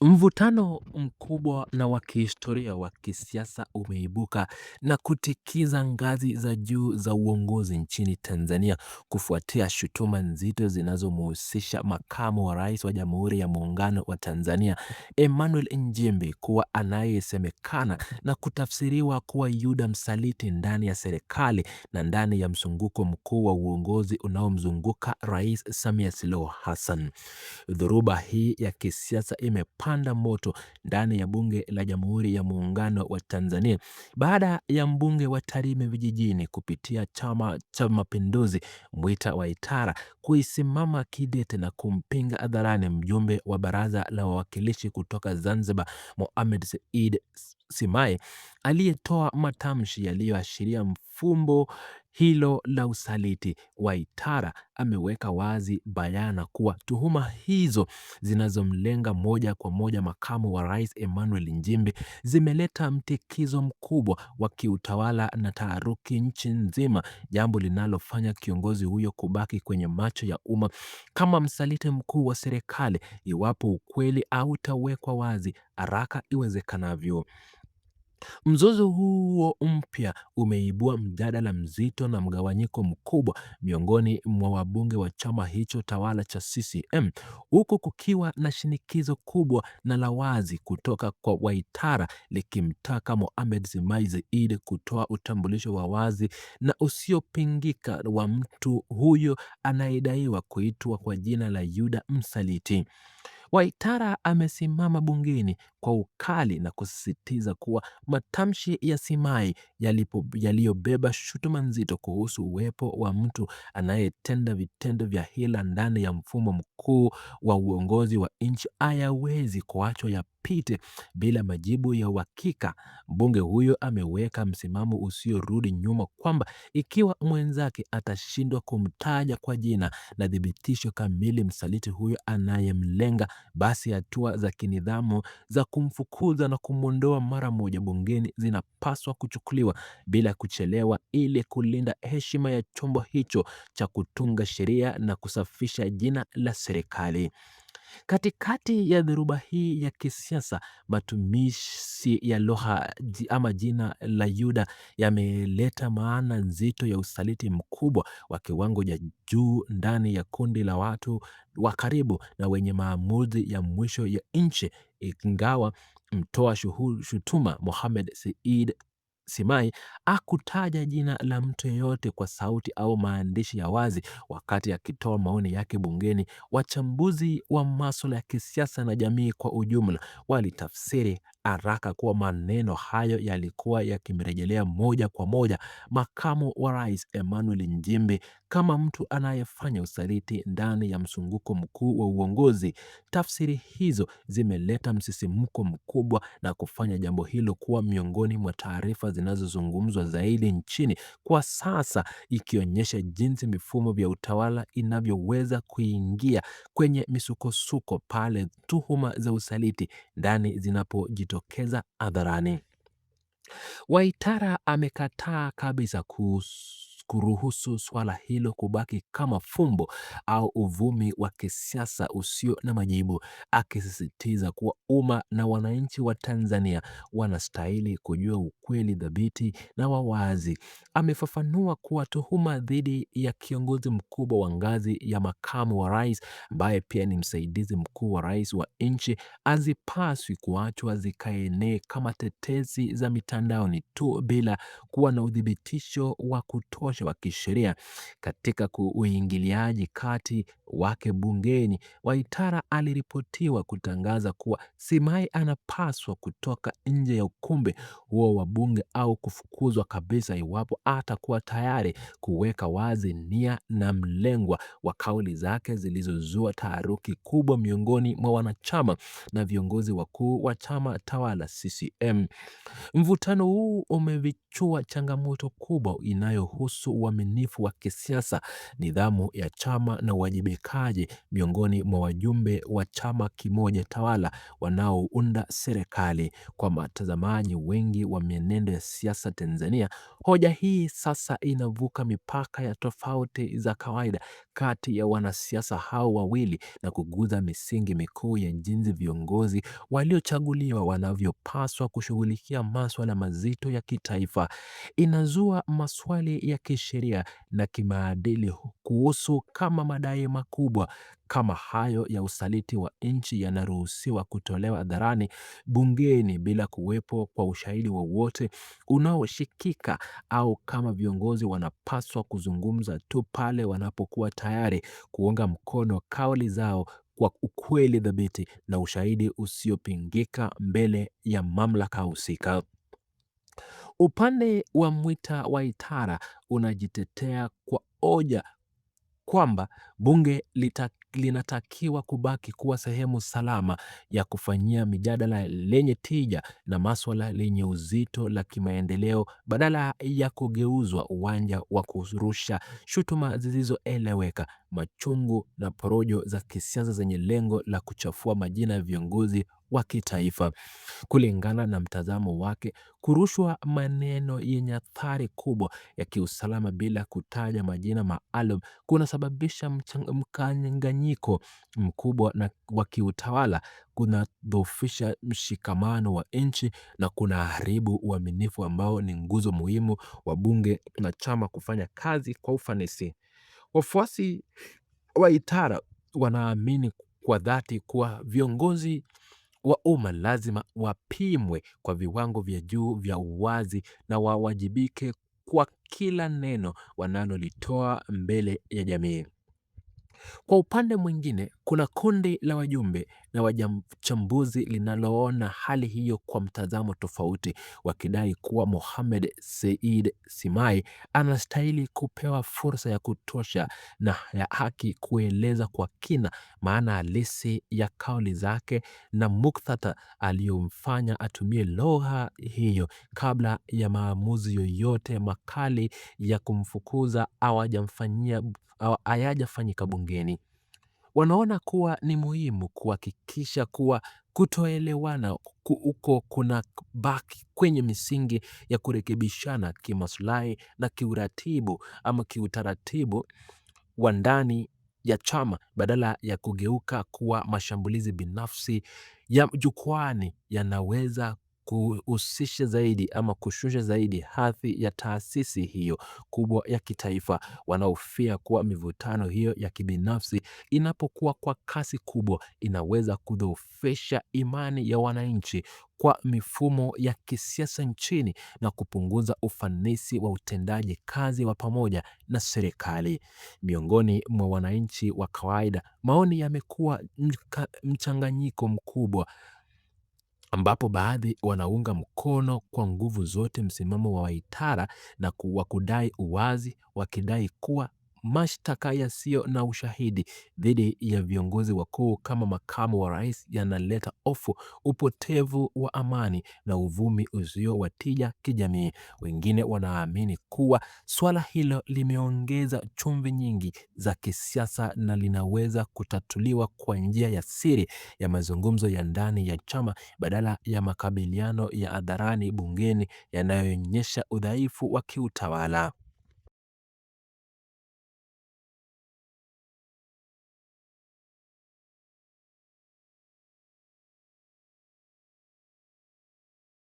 Mvutano mkubwa na wa kihistoria wa kisiasa umeibuka na kutikiza ngazi za juu za uongozi nchini Tanzania kufuatia shutuma nzito zinazomhusisha makamu wa rais wa Jamhuri ya Muungano wa Tanzania Emmanuel Nchimbi kuwa anayesemekana na kutafsiriwa kuwa Yuda msaliti ndani ya serikali na ndani ya mzunguko mkuu wa uongozi unaomzunguka Rais Samia Suluhu Hassan. Dhoruba hii ya kisiasa imepanda moto ndani ya Bunge la Jamhuri ya Muungano wa Tanzania baada ya mbunge wa Tarime Vijijini kupitia Chama cha Mapinduzi Mwita Waitara kuisimama kidete na kumpinga hadharani mjumbe wa Baraza la Wawakilishi kutoka Zanzibar Mohamed Said Simai aliyetoa matamshi yaliyoashiria mfumbo hilo la usaliti. Waitara ameweka wazi bayana kuwa tuhuma hizo zinazomlenga moja kwa moja makamu wa rais Emmanuel Nchimbi zimeleta mtikizo mkubwa wa kiutawala na taharuki nchi nzima, jambo linalofanya kiongozi huyo kubaki kwenye macho ya umma kama msaliti mkuu wa serikali iwapo ukweli hautawekwa wazi haraka iwezekanavyo. Mzozo huo mpya umeibua mjadala mzito na mgawanyiko mkubwa miongoni mwa wabunge wa chama hicho tawala cha CCM, huku kukiwa na shinikizo kubwa na la wazi kutoka kwa Waitara likimtaka Mohamed Simai Said kutoa utambulisho wa wazi na usiopingika wa mtu huyo anayedaiwa kuitwa kwa jina la Yuda msaliti. Waitara amesimama bungeni kwa ukali na kusisitiza kuwa matamshi ya Simai yaliyobeba shutuma nzito kuhusu uwepo wa mtu anayetenda vitendo vya hila ndani ya mfumo mkuu wa uongozi wa nchi hayawezi kuachwa yapite bila majibu ya uhakika. Mbunge huyo ameweka msimamo usiorudi nyuma kwamba ikiwa mwenzake atashindwa kumtaja kwa jina na thibitisho kamili msaliti huyo anayemlenga, basi hatua za kinidhamu za kumfukuza na kumwondoa mara moja bungeni zinapaswa kuchukuliwa bila kuchelewa ili kulinda heshima ya chombo hicho cha kutunga sheria na kusafisha jina la serikali. Katikati ya dhoruba hii ya kisiasa, matumizi ya lugha ama jina la Yuda yameleta maana nzito ya usaliti mkubwa wa kiwango cha juu ndani ya kundi la watu wa karibu na wenye maamuzi ya mwisho ya nchi. Ingawa mtoa shutuma Mohamed Said Simai hakutaja jina la mtu yeyote kwa sauti au maandishi ya wazi wakati akitoa maoni yake bungeni, wachambuzi wa masuala ya kisiasa na jamii kwa ujumla walitafsiri haraka kuwa maneno hayo yalikuwa yakimrejelea moja kwa moja makamu wa rais Emmanuel Nchimbi kama mtu anayefanya usaliti ndani ya mzunguko mkuu wa uongozi. Tafsiri hizo zimeleta msisimko mkubwa na kufanya jambo hilo kuwa miongoni mwa taarifa zinazozungumzwa zaidi nchini kwa sasa, ikionyesha jinsi mifumo vya utawala inavyoweza kuingia kwenye misukosuko pale tuhuma za usaliti ndani zinapojitokeza hadharani. Waitara amekataa kabisa kuruhusu swala hilo kubaki kama fumbo au uvumi wa kisiasa usio na majibu, akisisitiza kuwa umma na wananchi wa Tanzania wanastahili kujua ukweli thabiti na wa wazi. Amefafanua kuwa tuhuma dhidi ya kiongozi mkubwa wa ngazi ya makamu wa rais ambaye pia ni msaidizi mkuu wa rais wa nchi hazipaswi kuachwa zikaenee kama tetesi za mitandaoni tu bila kuwa na udhibitisho wa kutosha wa kisheria. Katika uingiliaji kati wake bungeni, Waitara aliripotiwa kutangaza kuwa Simai anapaswa kutoka nje ya ukumbi huo wa bunge au kufukuzwa kabisa iwapo atakuwa tayari kuweka wazi nia na mlengwa wa kauli zake zilizozua taharuki kubwa miongoni mwa wanachama na viongozi wakuu wa chama tawala CCM. Mvutano huu umevichua changamoto kubwa inayohusu uaminifu wa kisiasa, nidhamu ya chama na uwajibikaji uwajibikaji miongoni mwa wajumbe wa chama kimoja tawala wanaounda serikali. Kwa watazamaji wengi wa mienendo ya siasa Tanzania, hoja hii sasa inavuka mipaka ya tofauti za kawaida kati ya wanasiasa hao wawili na kuguza misingi mikuu ya jinsi viongozi waliochaguliwa wanavyopaswa kushughulikia maswala mazito ya kitaifa. Inazua maswali ya kisheria na kimaadili kuhusu kama madai makubwa kama hayo ya usaliti wa nchi yanaruhusiwa kutolewa hadharani bungeni bila kuwepo kwa ushahidi wowote unaoshikika, au kama viongozi wanapaswa kuzungumza tu pale wanapokuwa tayari kuunga mkono kauli zao kwa ukweli thabiti na ushahidi usiopingika mbele ya mamlaka husika. Upande wa Mwita Waitara unajitetea kwa hoja kwamba bunge linatakiwa kubaki kuwa sehemu salama ya kufanyia mijadala lenye tija na maswala lenye uzito la kimaendeleo, badala ya kugeuzwa uwanja wa kurusha shutuma zisizoeleweka, machungu na porojo za kisiasa zenye lengo la kuchafua majina ya viongozi wa kitaifa. Kulingana na mtazamo wake, kurushwa maneno yenye athari kubwa ya kiusalama bila kutaja majina maalum kunasababisha mkanganyiko mkubwa na wa kiutawala, kunadhoofisha mshikamano wa nchi na kunaharibu uaminifu ambao ni nguzo muhimu wa bunge na chama kufanya kazi kwa ufanisi. Wafuasi wa Itara wanaamini kwa dhati kuwa viongozi wa umma lazima wapimwe kwa viwango vya juu vya uwazi na wawajibike kwa kila neno wanalolitoa mbele ya jamii. Kwa upande mwingine, kuna kundi la wajumbe na wachambuzi linaloona hali hiyo kwa mtazamo tofauti, wakidai kuwa Mohamed Said Simai anastahili kupewa fursa ya kutosha na ya haki kueleza kwa kina maana halisi ya kauli zake na muktadha aliyomfanya atumie lugha hiyo kabla ya maamuzi yoyote makali ya kumfukuza au hayajafanyika bungeni. Wanaona kuwa ni muhimu kuhakikisha kuwa kutoelewana huko kuna baki kwenye misingi ya kurekebishana kimaslahi na kiuratibu ama kiutaratibu wa ndani ya chama, badala ya kugeuka kuwa mashambulizi binafsi ya jukwani yanaweza kuhusisha zaidi ama kushusha zaidi hadhi ya taasisi hiyo kubwa ya kitaifa. Wanaofia kuwa mivutano hiyo ya kibinafsi inapokuwa kwa kasi kubwa inaweza kudhoofisha imani ya wananchi kwa mifumo ya kisiasa nchini na kupunguza ufanisi wa utendaji kazi wa pamoja na serikali. Miongoni mwa wananchi wa kawaida, maoni yamekuwa mchanganyiko mkubwa, ambapo baadhi wanaunga mkono kwa nguvu zote msimamo wa Waitara na kudai uwazi, wakidai kuwa mashtaka yasiyo na ushahidi dhidi ya viongozi wakuu kama makamu wa rais yanaleta hofu, upotevu wa amani na uvumi usio wa tija kijamii. Wengine wanaamini kuwa swala hilo limeongeza chumvi nyingi za kisiasa na linaweza kutatuliwa kwa njia ya siri ya mazungumzo ya ndani ya chama badala ya makabiliano ya hadharani bungeni yanayoonyesha udhaifu wa kiutawala.